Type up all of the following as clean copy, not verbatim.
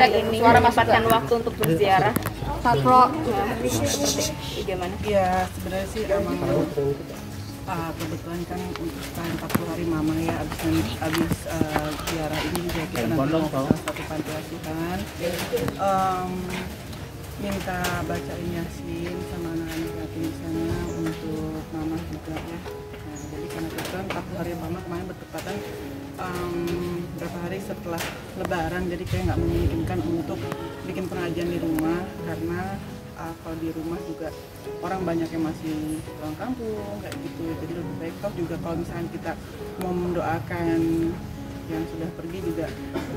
ini menyempatkan waktu untuk berziarah. Satro, Gimana? Ya sebenarnya sih emang kebetulan kan untuk setelah 40 hari mama ya abis ziarah ini juga kita nanti mau ke salah satu panti asuhan, minta bacain yasin sama anak-anak yatim di sana untuk mama juga ya. Nah, jadi karena kebetulan 40 hari mama kemarin bertepatan berapa hari setelah lebaran, jadi kayak nggak memungkinkan untuk bikin pengajian di rumah karena kalau di rumah juga orang banyak yang masih pulang kampung kayak gitu, jadi lebih baik toh juga kalau misalnya kita mau mendoakan yang sudah pergi juga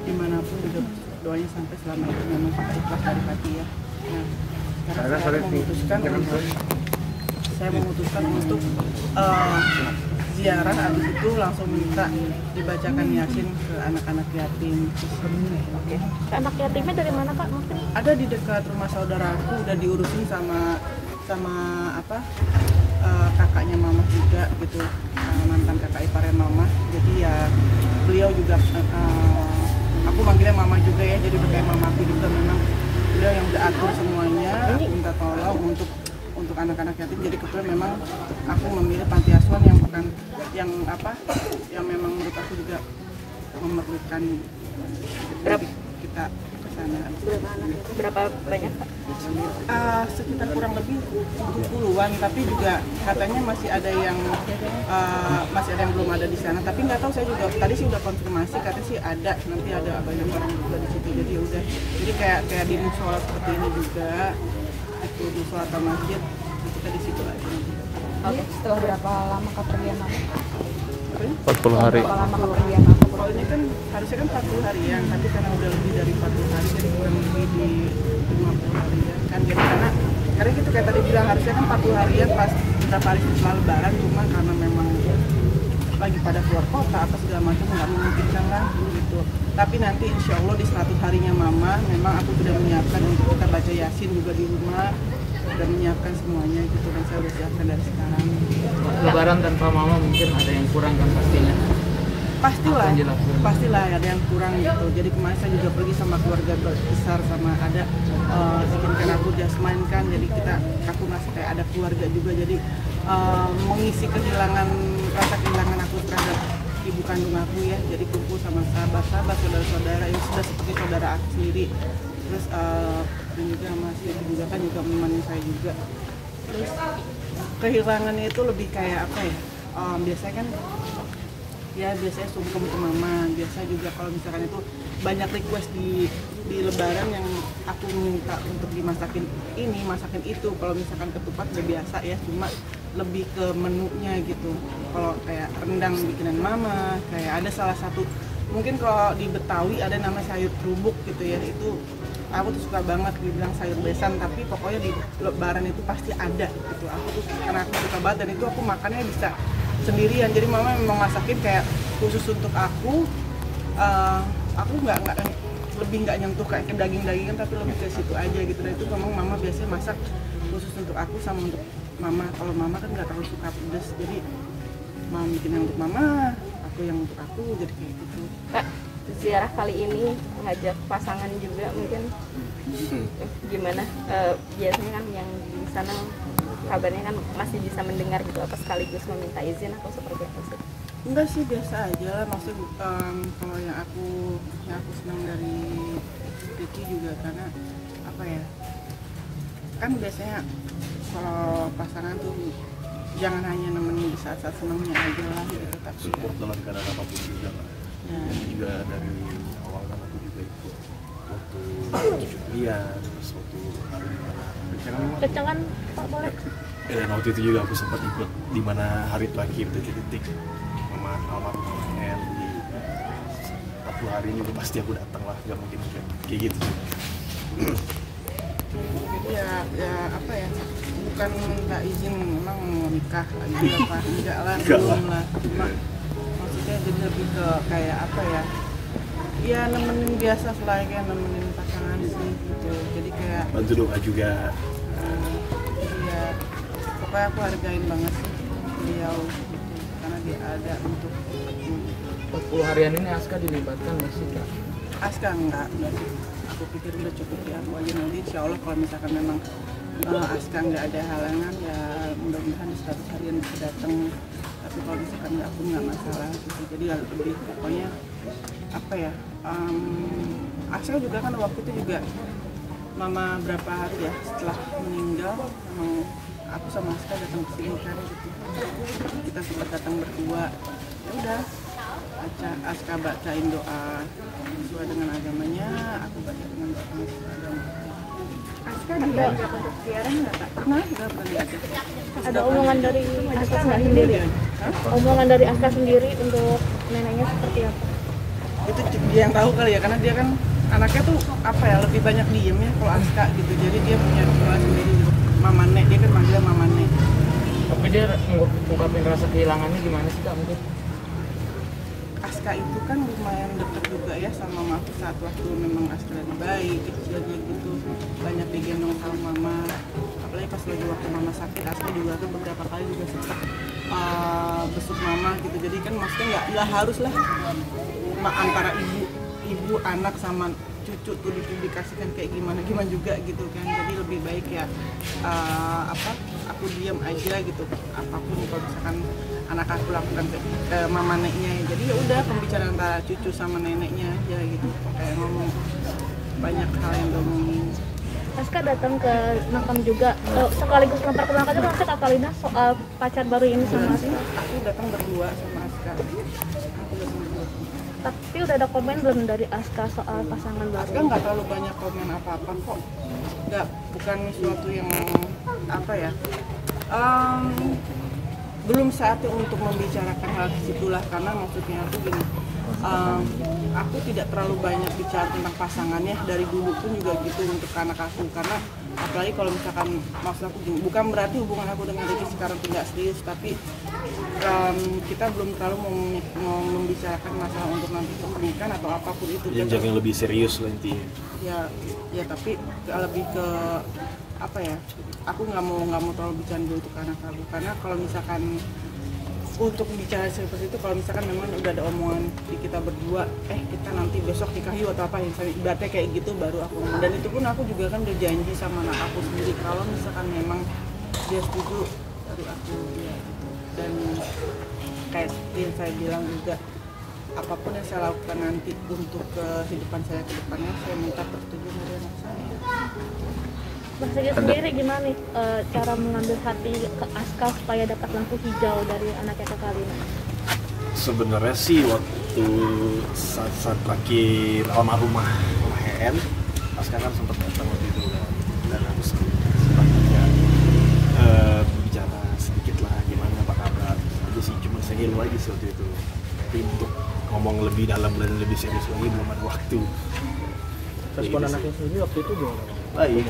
dimanapun juga doanya sampai selama itu memang kita ikhlas dari hati ya. Nah karena saya memutuskan untuk ziarah, habis itu langsung minta dibacakan yasin ke anak-anak yatim. Oke. Anak yatimnya dari mana Kak? Mungkin Ada di dekat rumah saudaraku, udah diurusin sama kakaknya mama juga gitu, mantan kakak iparnya mama. Jadi ya beliau juga aku manggilnya mama juga ya, jadi udah kayak mamaku juga. Memang beliau yang udah atur semuanya, aku minta tolong untuk anak-anak yatim. Jadi kebetulan memang aku memilih panti asuhan yang bukan yang memang menurut aku juga memerlukan kita ke sana. berapa banyak Kak? Sekitar kurang lebih 70-an, tapi juga katanya masih ada yang belum ada di sana. Tapi nggak tahu, saya juga tadi sih udah konfirmasi, katanya sih ada, nanti ada banyak orang juga di situ. Jadi udah, jadi kayak di musola seperti ini juga, itu di musola atau masjid, kita di situ aja. Oke, setelah berapa lama kepergian mama? 40 hari. Berapa lama kepergian mama? Kalau ini kan harusnya kan 40 harian, tapi karena udah lebih dari 40 hari, jadi kurang lebih di 50 harian kan. Jadi karena gitu kayak tadi bilang, harusnya kan 40 harian pas beberapa hari setelah lebaran, cuma karena memang lagi pada keluar kota apa segala macam nggak memungkinkan lah gitu. Tapi nanti insya Allah di 100 harinya mama, memang aku sudah menyiapkan untuk kita baca yasin juga di rumah, sudah menyiapkan semuanya gitu, dan saya udah siapkan dari sekarang. Lebaran tanpa mama mungkin ada yang kurang kan pastinya. Pastilah ada yang kurang gitu. Jadi kemarin saya juga pergi sama keluarga besar, sama ada kan aku jasmine kan, jadi aku masih kayak ada keluarga juga, jadi mengisi rasa kehilangan aku terhadap ibu kandung aku ya. Jadi kumpul sama sahabat-sahabat, saudara-saudara yang sudah seperti saudara aku sendiri. Terus dan juga masih juga kan juga menemani saya juga. Terus kehilangannya itu lebih kayak apa ya? Biasanya kan biasanya sungkem ke mama. Biasa juga kalau misalkan itu banyak request di lebaran yang aku minta untuk dimasakin ini, masakin itu. Kalau misalkan ketupat udah biasa ya, cuma lebih ke menunya gitu. Kalau kayak rendang bikinan mama, kayak ada salah satu, mungkin kalau di Betawi ada nama sayur kerubuk gitu ya, itu aku tuh suka banget, dibilang sayur besan, tapi pokoknya di lebaran itu pasti ada gitu. Aku tuh karena aku suka banget, dan itu aku makannya bisa sendirian. Jadi mama memang masakin kayak khusus untuk aku nggak nyentuh kayak ke daging-dagingan, tapi lebih ke situ aja gitu. Dan itu memang mama biasanya masak khusus untuk aku sama untuk mama. Kalau mama kan nggak terlalu suka pedas, jadi mama bikin yang untuk mama, aku yang untuk aku, jadi kayak gitu. Kak, ziarah kali ini ngajak pasangan juga mungkin, gimana? Biasanya kan yang di sana kabarnya kan masih bisa mendengar gitu, apa sekaligus meminta izin atau seperti apa sih? Enggak sih, biasa aja lah. Maksud kalau yang aku senang dari Ricky juga karena apa ya, kan biasanya kalau pasangan tuh jangan hanya nemenin di saat-saat senangnya aja lah gitu, tapi support dalam keadaan apapun juga lah. Ya. Juga dari awal kan aku juga ikut waktu cucian, terus waktu Kecengan Pak, boleh? waktu itu juga aku sempat ikut di mana hari terakhir detik-detik almarhum Mama El di 40 hari ini pasti aku datang lah, gak mungkin kayak gitu. ya apa ya, bukan minta izin memang mau nikah lagi apa enggak lah, belum lah, cuma maksudnya jadi lebih ke kayak apa ya nemenin biasa, kayak nemenin pasangan sih gitu. Jadi kayak bantu doa juga. ya pokoknya aku hargain banget sih beliau gitu, karena dia ada untuk 40 harian ini Aska dilibatkan nggak sih Kak? Aska enggak sih. aku pikir udah cukup di aku aja. Nanti insya Allah kalau misalkan memang Aska nggak ada halangan ya mudah-mudahan di 100 harian bisa datang, tapi kalau misalkan nggak pun nggak masalah gitu. Jadi ya lebih pokoknya apa ya, Aska juga kan waktu itu juga mama berapa hari ya setelah meninggal emang aku sama Aska datang ke sini kan gitu, kita sempat datang berdua. Ya udah Aska bacain doa sesuai dengan agamanya, aku baca dengan doa sesuai agama. Aska diajak untuk ziarah nggak Kak? Pernah diajak. Ada omongan dari Aska nggak sendiri? Omongan dari Aska sendiri untuk neneknya seperti apa? Itu dia yang tahu kali ya, karena dia kan anaknya tuh apa ya, lebih banyak diem ya kalau Aska gitu. Jadi dia punya doa sendiri untuk Mama Nek, dia kan manggilnya Mama Nek. Tapi dia ngungkapin rasa kehilangannya gimana sih Kak mungkin? Aska itu kan lumayan dekat juga ya sama Mama saat waktu memang Aska lagi bayi, kecilnya gitu, banyak digendong sama Mama. Apalagi pas lagi waktu Mama sakit, Aska juga kan beberapa kali juga sempat besuk Mama gitu. Jadi kan maksudnya nggak harus lah antara ibu anak sama cucu tuh dipublikasikan kayak gimana juga gitu kan. Jadi lebih baik ya aku diam aja gitu, apapun kalau misalkan anak aku lakukan ke mama neneknya. Jadi ya udah pembicaraan antara cucu sama neneknya aja gitu, kayak ngomong banyak hal yang ngomongin. Aska datang ke makam juga, sekaligus memperkenalkan juga ke Kak Lina soal pacar baru ini sama Aska. Aku datang berdua sama Aska. Tapi udah ada komen belum dari Aska soal pasangan baru? Aska nggak terlalu banyak komen apa-apa kok. Bukan sesuatu yang apa ya. Belum saatnya untuk membicarakan hal disitulah, karena maksudnya aku gini, aku tidak terlalu banyak bicara tentang pasangannya dari dulu pun juga gitu untuk anak aku, karena apalagi kalau misalkan maksud aku gini, bukan berarti hubungan aku dengan Ricky sekarang tidak serius, tapi kita belum terlalu mau membicarakan masalah untuk nanti pernikahan atau apapun itu. Jenjang yang lebih serius lah intinya. Ya tapi lebih ke apa ya, aku nggak mau terlalu bicara dulu untuk anak aku, karena kalau misalkan untuk bicara seperti itu, kalau misalkan memang udah ada omongan di kita berdua, kita nanti besok nikah yuk atau apa, misalnya ibaratnya kayak gitu, baru aku. Dan itu pun aku juga kan udah janji sama anak aku sendiri, kalau misalkan memang dia setuju baru aku ya. Dan kayak seperti yang saya bilang juga, apapun yang saya lakukan nanti untuk kehidupan saya ke depannya, saya minta persetujuan dari anak saya. Mas Riki sendiri gimana nih cara mengambil hati ke Aska supaya dapat lampu hijau dari anaknya ke Kak Lina? Sebenarnya sih waktu saat terakhir almarhumah Hen, Aska kan sempat datang waktu itu kan, dan aku sempat ya bicara sedikit lah gimana apa kabar aja sih, cuma saya ngilu aja sih waktu itu. Tapi untuk ngomong lebih dalam dan lebih serius lagi belum ada waktu. Respon anaknya sendiri waktu itu gimana? Baik.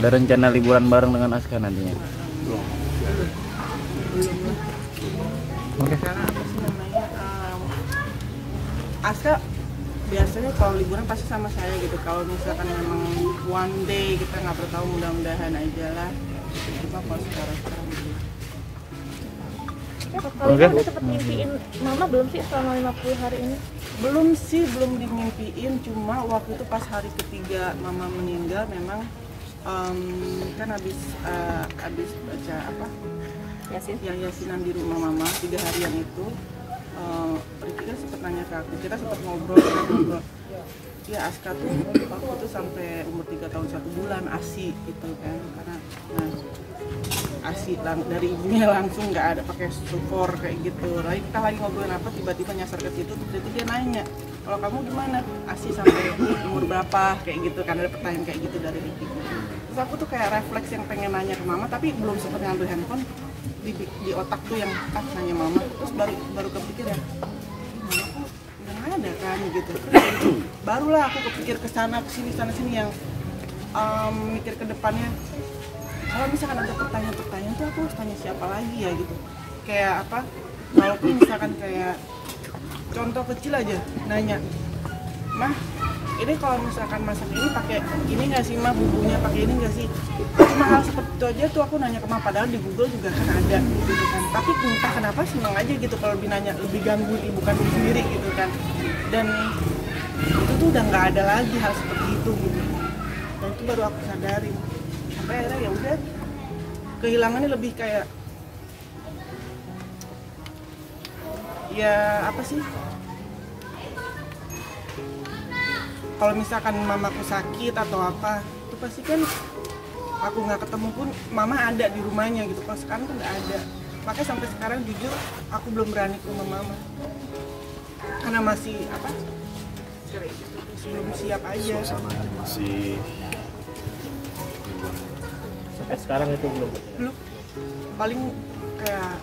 Ada rencana liburan bareng dengan Aska nantinya? Belum. Karena apa sih namanya, Aska biasanya kalau liburan pasti sama saya gitu. Kalau misalkan memang one day kita nggak pernah tahu, mudah-mudahan aja lah. Cuma kalau sekarang Kak Lina udah sempet mimpiin Mama belum sih selama 50 hari ini? belum dimimpiin, cuma waktu itu pas hari ketiga Mama meninggal memang kan habis baca apa Yasin? yang Yasinan di rumah Mama 3 harian itu, Ricky kan sempat nanya ke aku, kita sempat ngobrol. Ya Aska tuh waktu itu sampai umur 3 tahun 1 bulan ASI gitu kan, karena ASI dari ibunya langsung, nggak ada pakai support kayak gitu. Lalu kita lagi ngobrolin apa, tiba-tiba nyasar ke situ, terus itu dia nanya, kalau kamu gimana ASI sampai umur berapa kayak gitu kan, ada pertanyaan kayak gitu dari Ricky. Terus aku tuh kayak refleks yang pengen nanya ke Mama, tapi belum sempat ngambil handphone, di otak tuh yang nanya Mama, terus baru kepikir ya, Mama kok nggak ada kan gitu. Barulah aku kepikir ke sana sini yang mikir ke depannya, kalau misalkan ada pertanyaan tuh aku harus tanya siapa lagi ya gitu. Kayak apa, walaupun misalkan kayak contoh kecil aja, nanya, Mah ini kalau misalkan masak ini pakai ini nggak sih Mah, bumbunya pakai ini nggak sih? Cuma hal seperti itu aja tuh aku nanya ke Mah, padahal di Google juga kan ada gitu kan. Tapi entah kenapa seneng aja gitu kalau lebih nanya, lebih ganggu ibu kandung sendiri gitu kan. Dan itu tuh udah nggak ada lagi hal seperti itu gitu. Dan itu baru aku sadarin. Sampai akhirnya ya udah, kehilangannya lebih kayak ya apa sih? Kalau misalkan mamaku sakit atau apa, itu pasti kan aku nggak ketemu pun mama ada di rumahnya gitu. Kalau sekarang tuh nggak ada. Makanya sampai sekarang jujur aku belum berani ke rumah mama. Karena masih apa? Belum siap aja. Suasananya masih Sampai sekarang itu belum. Belum. Paling kayak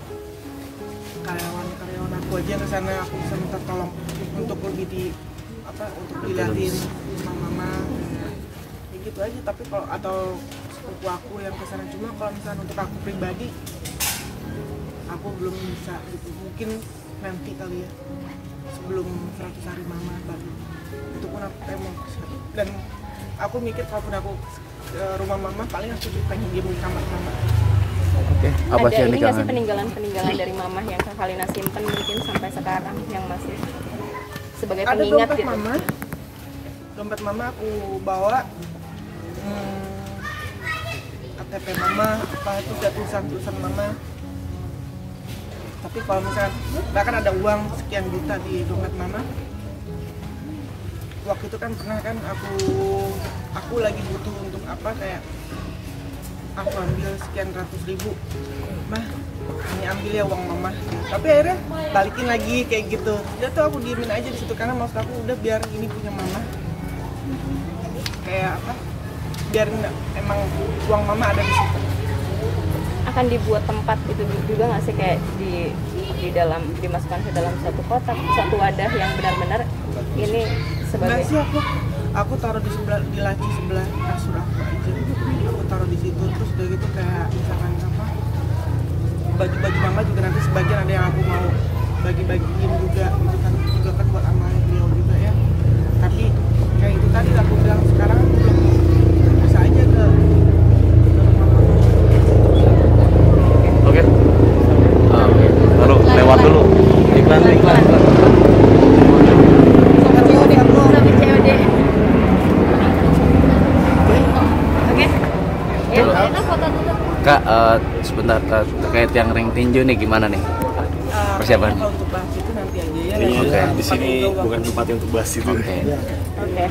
karyawan aku aja ke sana aku bisa minta tolong untuk lebih di apa untuk dilihatin sama mama kayak gitu aja. Tapi kalau atau sepupu aku yang ke sana, cuma kalau misalnya untuk aku pribadi aku belum bisa gitu. Mungkin nanti kali ya sebelum 100 hari mama baru itu pun aku emang dan aku mikir kalaupun aku ke rumah mama paling aku cuma pengen diem di kamar mama. Oke. Apa Ada sih yang ini nggak sih dikangen? peninggalan dari mama yang Kak Kalina simpen mungkin sampai sekarang yang masih sebagai Ada pengingat dompet gitu? mama, dompet mama aku bawa, KTP mama, apa itu udah tulisan mama. Tapi kalau misalkan bahkan ada uang sekian juta di dompet mama, waktu itu kan pernah kan aku lagi butuh untuk apa kayak aku ambil sekian ratus ribu, mah ini ambil ya uang mama. Tapi akhirnya balikin lagi kayak gitu. Udah tuh aku diemin aja di situ karena maksud aku udah biar ini punya mama. Kayak apa? Biar emang uang mama ada di situ. Akan dibuat tempat itu juga nggak sih kayak di dalam dimasukkan ke dalam satu kotak, satu wadah yang benar-benar ini Enggak sebagai sih aku taruh di sebelah di laci sebelah kasur aku aja. Aku taruh di situ terus udah gitu kayak misalkan apa baju-baju mama juga nanti sebagian ada yang aku mau bagi-bagiin juga gitu kan buat amal beliau juga ya. Tapi kayak itu tadi aku bilang sekarang aku belum bisa aja ke rumah mama. Oke. Lalu lewat dulu. Iklan. sampai COD. Oke. Ya, kita foto dulu. Kak, sebentar Kak, terkait yang ring tinju nih gimana nih? Persiapan. Kalau untuk bahas itu nanti aja ya. Iya, Oke. di sini bukan tempatnya untuk bahas itu. Oke. Oke.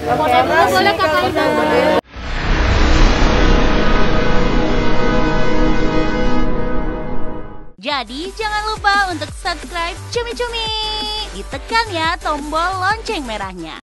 Foto dulu boleh Kak Kalina. Jadi jangan lupa untuk subscribe Cumi Cumi. Ditekan ya tombol lonceng merahnya.